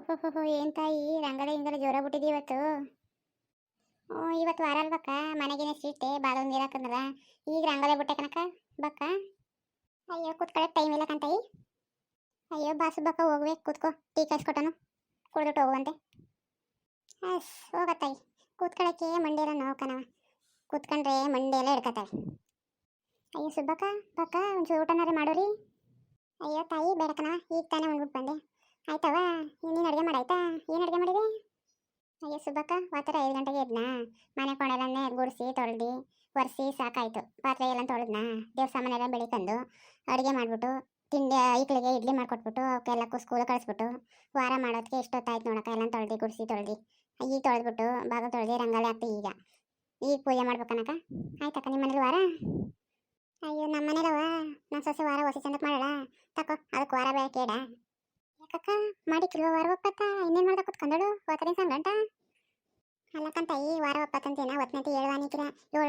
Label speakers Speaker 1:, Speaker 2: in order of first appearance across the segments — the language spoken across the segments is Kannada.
Speaker 1: ಓಹೋ ಏನ್ ತಾಯಿ ರಂಗದ ಹಿಂಗದ ಜ್ವರ ಬಿಟ್ಟಿದಿ ಇವತ್ತು. ಇವತ್ತು ವಾರ ಅಲ್ಬಕ್ಕ, ಮನೆಗೇನೆ ಸಿಟ್ಟೆ ಬಾಳ ನೀರು ಹಾಕಂದ್ರ ಈಗ ರಂಗದ ಬಿಟ್ಟೆ ಕನಕ ಬಕ್ಕ. ಅಯ್ಯೋ ಕುತ್ಕೊಳ್ಳೋಕೆ ಟೈಮ್ ಇಲ್ಲ ಕಂತಾಯಿ. ಅಯ್ಯೋ ಬಾಸು ಬಕ್ಕ ಹೋಗ್ಬೇಕು, ಕೂತ್ಕೋ, ಟೀ ಕಾಯಿಸ್ಕೊಟ್ಟನು ಕುಡ್ದುಟ್ಟು ಹೋಗುವಂತೆ. ಹೋಗತ್ತಾಯಿ, ಕೂತ್ಕೊಳ್ಳೋಕ್ಕೆ ಮಂಡಿ ಎಲ್ಲ ನೋವು ಕಣವ, ಕೂತ್ಕೊಂಡ್ರೆ ಮಂಡಿ ಎಲ್ಲ ಹಿಡ್ಕತ್ತಾವೆ. ಅಯ್ಯೋ ಸುಬ್ಬಕ್ಕ ಬಕ್ಕ ಒಂಚೂರು ಊಟನಾರೆ ಮಾಡೋರಿ. ಅಯ್ಯೋ ತಾಯಿ ಬೇಡ ಕಣವ, ಈಗ ತಾನೇ ಉಂಡ್ಬಿಟ್ಟು ಬಂದೆ. ಆಯ್ತವ, ನೀನು ಅಡುಗೆ ಮಾಡಾಯ್ತಾ? ಏನು ಅಡುಗೆ ಮಾಡಿದೆ? ಅಯ್ಯೋ ಸುಬ್ಬಕ್ಕ ವಾತರ 5 ಗಂಟೆಗೆ ಎದ್ನಾ, ಮನೆ ಕೊಣೆಲ್ಲನ್ನೇ ಗುಡಿಸಿ ತೊಳೆದು ಒರೆಸಿ ಸಾಕಾಯ್ತು. ಪಾತ್ರೆ ಎಲ್ಲ ತೊಳೆದ್ನಾ, ದೇವ್ರ ಸಾಮಾನೆಲ್ಲ ಬೆಳಿಕೊಂಡು ಅಡುಗೆ ಮಾಡಿಬಿಟ್ಟು ತಿಂಡಿ ಐಕ್ಳಿಗೆ ಇಡ್ಲಿ ಮಾಡಿಕೊಟ್ಬಿಟ್ಟು ಅವಕ್ಕೆಲ್ಲಕ್ಕೂ ಸ್ಕೂಲ್ ಕಳಿಸ್ಬಿಟ್ಟು ವಾರ ಮಾಡೋದಕ್ಕೆ ಎಷ್ಟೊತ್ತಾಯ್ತು ನೋಡಕ್ಕ. ಎಲ್ಲ ತೊಳೆದು ಈಗ ತೊಳೆದ್ಬಿಟ್ಟು ಬಾಗಿಲು ತೊಳೆದು ರಂಗೋಲಿ ಹಾಕ್ತಿ. ಈಗ ಪೂಜೆ ಮಾಡ್ಬೇಕನಕ. ಆಯ್ತಕ್ಕ, ನಿಮ್ಮ ಮನೇಲಿ ವಾರ? ಅಯ್ಯೋ ನಮ್ಮ ಮನೇಲವ ನನ್ನ ಸೊಸೆ ವಾರ ಹೊಸ ಚಂದಕ್ಕೆ ಮಾಡೋಣ ತಕೋ, ಅದಕ್ಕೆ ವಾರ ಬೇಡ ಕೇಡ. ಯಾಕಕ್ಕ ಮಾಡಿಕ್ಕಿಲ್ವ ವಾರ ಒಪ್ಪತ್ತ? ಇನ್ನೇನು ಮಾಡ್ದೆ ಕೂತ್ಕೊಂಡಳು ಹೋತರಿನ ಸಂಗಂಟ? ಅಲ್ಲಕ್ಕಂತಾಯಿ ವಾರ ಒಪ್ಪತ್ತಂತೇನ ಹೊತ್ತನಂತೆ 7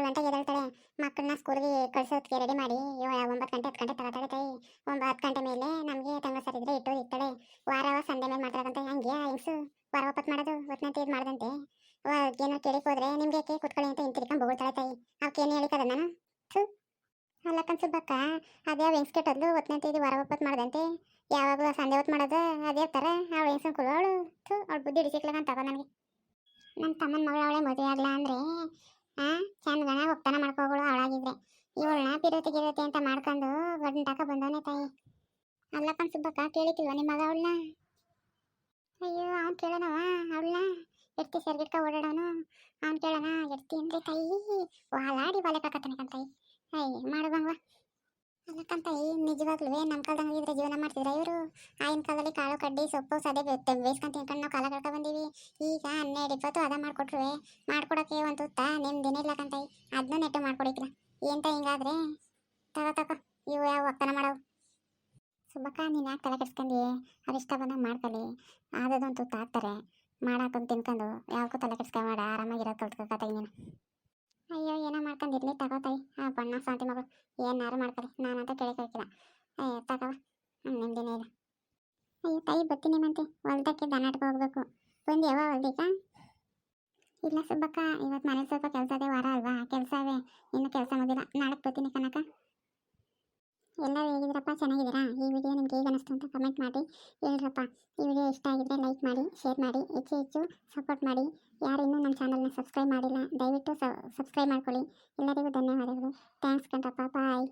Speaker 1: ಗಂಟೆಗೆ ಎದ್ದೇಳ್ತಾಳೆ. ಮಕ್ಕಳನ್ನ ಸ್ಕೂಲ್ಗೆ ಕಳ್ಸೋದಕ್ಕೆ ರೆಡಿ ಮಾಡಿ 9 ಗಂಟೆ 10 ಗಂಟೆ ತಗೊತಾಳೆ ತಾಯಿ. 10 ಗಂಟೆ ಮೇಲೆ ನಮಗೆ ತಂಗ ಸರಿದ್ರೆ ಇರ್ತಾಳೆ. ವಾರವ ಸಂಡೆ ಮೇಲೆ ಮಾಡ್ತಾರಂತೆ. ಹಂಗೆ ಹಿಂಗ್ಸು ವಾರ ಒಪ್ಪತ್ತು ಮಾಡೋದು ಹೊತ್ತನಂತೆ ಇದು ಮಾಡ್ದಂತೆ. ಏನೋ ಕೇಳಿಕ್ ಹೋದ್ರೆ ನಿಮ್ಗೆ ಯಾಕೆ ಕುತ್ಕೊಳ್ಳಿ ಅಂತ ಹಿಂತಿರ್ಕೊಂಡು ಬೊಗಳ್ತಾಳೆ ತಾಯಿ. ಅವಕ್ಕೇನು ಹೇಳಿಕದ ನಾನು? ಅಲ್ಲ ಕನ್ಸುಬ್ಬಕ್ಕ, ಅದೇ ವೆಂಗ್ಸ್ಕೆಟದ್ಲು ಹೊತ್ತನಂತೆ ಇದು ವಾರ ಒಪ್ಪತ್ತು ಮಾಡ್ದಂತೆ. ಯಾವಾಗಲೂ ಸಂಡೆ ಹೊತ್ತು ಮಾಡೋದು ಅದೇ ಥರ ಅವಳು ಹೆಂಗ್ಸನ್ ಕುಳು ಅವಳು ಬುದ್ಧಿ ಹಿಡಿಸಿಕ್ಲಕ್ಕ ತಗೋ. ನನಗೆ ನನ್ನ ತಮ್ಮನ ಮಗಳು ಅವಳೆ ಮದುವೆ ಆಗಲ್ಲ ಅಂದರೆ ಚಂದಗಣ ಒಪ್ತಾನ ಮಾಡ್ಕೋಗಳು ಅವಳಾಗಿದ್ರೆ. ಇವಳನ್ನ ಪಿರೋತಿ ಅಂತ ಮಾಡ್ಕೊಂಡು ಗಂಟಾಕ ಬಂದವನೇ ತಾಯಿ. ಅಲ್ಲ ಕನ್ಸುಬ್ಬಕ್ಕ ಕೇಳಿತಿಲ್ವ ನಿಮ್ಮ ಮಗ ಅವಳನ್ನ? ಅಯ್ಯೋ ಅವ್ನು ಕೇಳೋಣವ ಅವಳನ್ನ ಎಡ್ತಿ ಸೆರ್ಗಿಟ್ಕ ಓಡಾಡೋನು. ಅವ್ನು ಕೇಳೋಣ ಎಡ್ತಿ ಅಂದರೆ ತಾಯಿ ವಾಲಾಡಿ ಬಾಲೆ ಕಾಕತ್ತಾನೆ ಕಂತಾಯಿ. ಅಯ್ಯ ಮಾಡುವಂಗವ. ಅಲ್ಲಕ್ಕಂತಾಯಿ ನಿಜವಾಗ್ಲೂ ನಮ್ಮ ಕಾಲದಂಗೆ ಇದ್ರೆ ಜೀವನ ಮಾಡ್ತಿದ್ರ ಇವರು? ಆಗಿನ ಕಾಲದಲ್ಲಿ ಕಾಳು ಕಡ್ಡಿ ಸೊಪ್ಪು ಸದೆ ಬೇಯಿಸ್ಕೊಂಡು ತಿನ್ಕೊಂಡು ನಾವು ಕಾಲ ಕಳ್ಕೊ ಬಂದೀವಿ. ಈಗ 12-20 ಅದ ಮಾಡಿಕೊಟ್ರು ಮಾಡ್ಕೊಡೋಕ್ಕೆ ಒಂದು ತುತ್ತ ನೆಮ್ಮದಿನೇ ಇಲ್ಲ ಕಂತಾಯಿ. ಅದನ್ನೂ ನೆಟ್ಟು ಮಾಡ್ಕೊಡಿಕ್ಕಿಲ್ಲ ಎಂತ ಹಿಂಗಾದ್ರೆ ತಗೋ ಇವು ಯಾವ ಒಕ್ಕನ ಮಾಡವು. ಸುಬ್ಬಕ್ಕ ನೀನು ಯಾಕೆ ತಲೆ ಕೆಡ್ಸ್ಕೊಂಡಿ? ಅದಿಷ್ಟ ಬಂದಾಗ ಮಾಡ್ಕೊಳ್ಳಿ, ಆದದಂತೂ ತಾಕ್ತಾರೆ ಮಾಡಾಕೊಂಡು ತಿನ್ಕೊಂಡು ಯಾವಕ್ಕೂ ತಲೆ ಕೆಡ್ಸ್ಕೊಂಬೇಡ, ಆರಾಮಾಗಿರೋದು ಕಲ್ತ್ಕೊತಾಯಿ ನೀನು. ಅಯ್ಯೋ ಏನೋ ಮಾಡ್ಕೊಂಡಿರ್ಲಿ ತಗೋತಾಯಿ. ಬಣ್ಣ ಶಾಂತಿ ಮಗಳು ಏನಾರು ಮಾಡ್ಕೊಳ್ಳಿ, ನಾನಂತ ಕೇಳಿಕೊಳ್ಕಿಲ್ಲ. ತಗೋ ನಿಮ್ದೇನೇ ಇಲ್ಲ. ಅಯ್ಯೋ ತಾಯಿ ಬರ್ತೀನಿ ಮತ್ತೆ ಹೊಲ್ದಕ್ಕೆ ದನಾಟಕ್ಕೆ ಹೋಗ್ಬೇಕು. ಬಂದು ಯಾವ ಹೊಲ್ದಿಕ್ಕ? ಇಲ್ಲ ಸುಬ್ಬಕ್ಕ, ಇವತ್ತು ಮನೇಲಿ ಸ್ವಲ್ಪ ಕೆಲಸ ಅದೇ, ವಾರ ಅಲ್ವಾ ಕೆಲಸವೇ, ಇನ್ನು ಕೆಲಸ ಮುಗಿಲ್ಲ. ನಾಳೆ ಬರ್ತೀನಿ ಕನಕ. ಎಲ್ಲರೂ ಹೇಗಿದ್ದೀರಪ್ಪ? ಚೆನ್ನಾಗಿದ್ದೀರಾ? ಈ ವಿಡಿಯೋ ನಿಮ್ಗೆ ಹೇಗೆ ಅನಿಸ್ತು ಅಂತ ಕಮೆಂಟ್ ಮಾಡಿ ಹೇಳ್ರಪ್ಪ. ಈ ವಿಡಿಯೋ ಇಷ್ಟ ಆಗಿದ್ರೆ ಲೈಕ್ ಮಾಡಿ, ಶೇರ್ ಮಾಡಿ, ಹೆಚ್ಚು ಸಪೋರ್ಟ್ ಮಾಡಿ. ಯಾರು ಇನ್ನೂ ನಮ್ಮ ಚಾನಲ್ನ ಸಬ್ಸ್ಕ್ರೈಬ್ ಮಾಡಿಲ್ಲ ದಯವಿಟ್ಟು ಸಬ್ಸ್ಕ್ರೈಬ್ ಮಾಡ್ಕೊಳ್ಳಿ. ಎಲ್ಲರಿಗೂ ಧನ್ಯವಾದಗಳು. ಥ್ಯಾಂಕ್ಸ್ ಕಣ್ರಪ್ಪ, ಬಾಯ್.